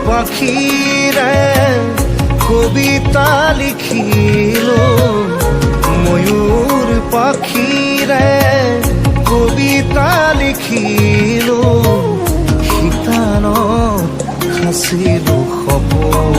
পাখিরে কবিতা লিখিল, ময়ূর পাখিরে কবিতা লিখিল, শীতানত সাঁচিল সপোন।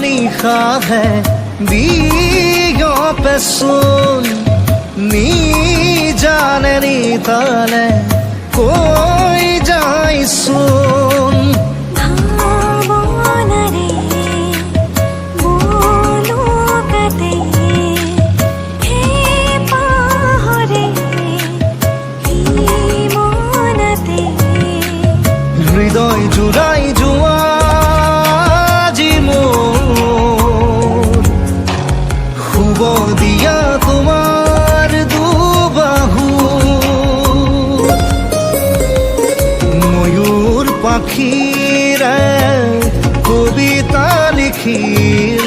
लिखा है बीगों पे सुन, नी जाने नी ताले कोई जाए सुन। হৃদয় জুড়াই জুয়া দিয়া তোমার দুবাহু, ময়ূর পাখিরে কবিতা লিখিল,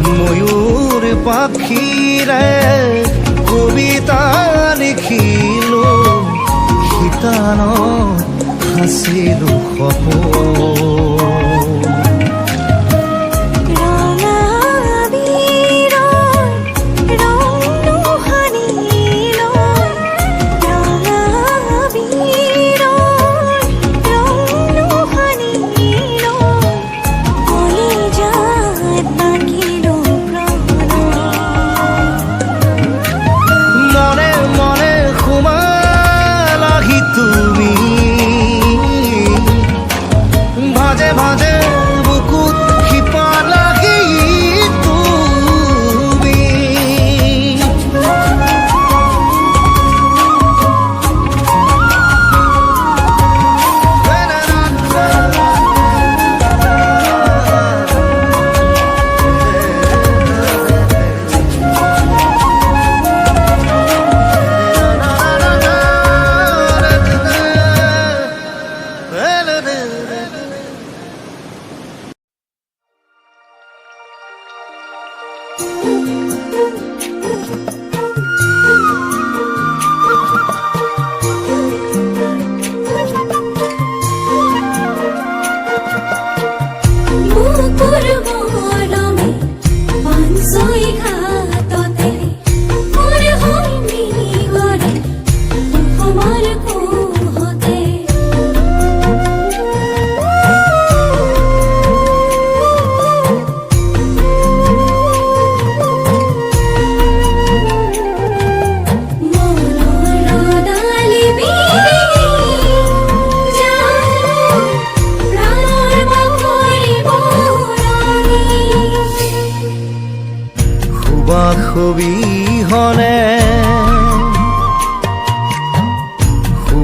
ময়ূর পাখিরে কবিতা লিখিল, শীতানত সাঁচিল সপোন। তুমি ভাজে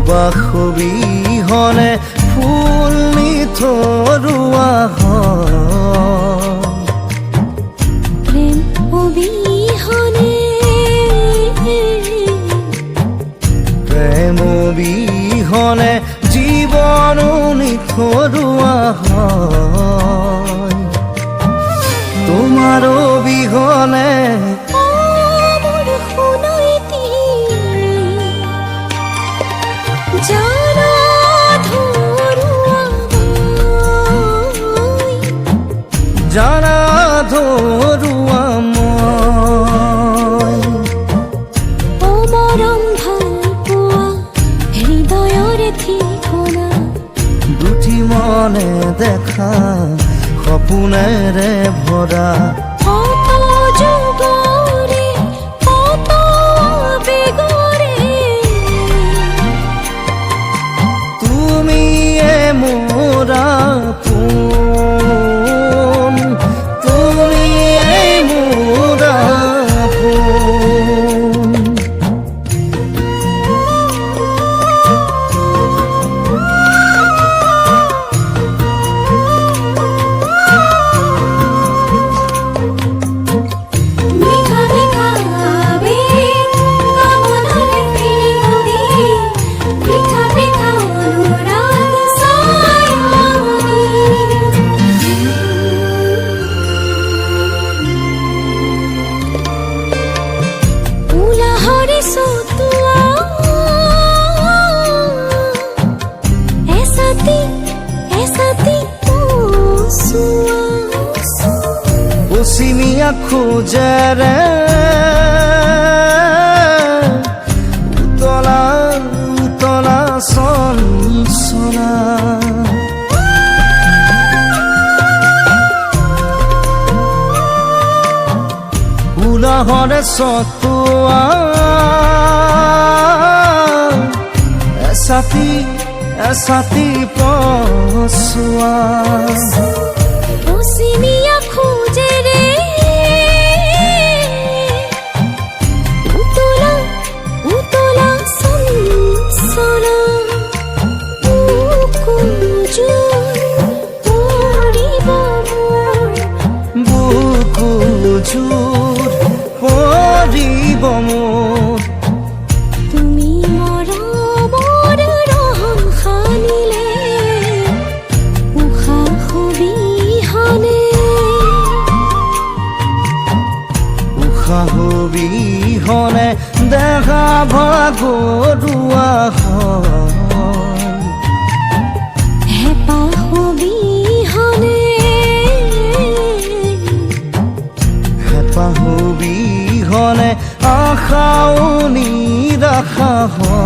সুবাস অবিহনে ফুল নিথৰুৱা হয় প্ৰেম অবিহনে প্ৰেম অবিহনে জীৱনো নিথৰুৱা হয় তোমাৰ অবিহনে মোৰ শুনাইতি জানা ধৰুৱা মই জানা ধৰুৱা মই অমৰম ভাল পোৱা হৃদয়ৰে ঠিকনা দুটি মনে দেখা সপোনেৰে ভৰা কত যুগৰে কত বেগৰে তুমিয়ে মোৰ আপোন তুমিয়ে মোৰ আপোন মিঠা মিঠা আবেগ কামনাৰে প্ৰিয়দি মিঠা মিঠা অনুৰাগ সায়নি উলাহৰে সতুয়া এসাতি পোসুয়া পশ্চিমীয়া খোজেৰে উতলা উতলা চঞ্চলা উলাহৰে চতুৱা এছাতি পচোৱা পশ্চিমীয়া খোজেৰে উতলা উতলা চঞ্চলা বুকুজোৰ পৰিব মোৰ বুকুজোৰ পৰিব মোৰ তুমি মৰমৰ ৰহণ সানিলে উশাহ অবিহনে উশাহ অবিহনে দেখা ভাগৰুৱা হয় হেঁপাহ অবিহনে হেঁপাহ অবিহনে আশাও নিৰাশা হয়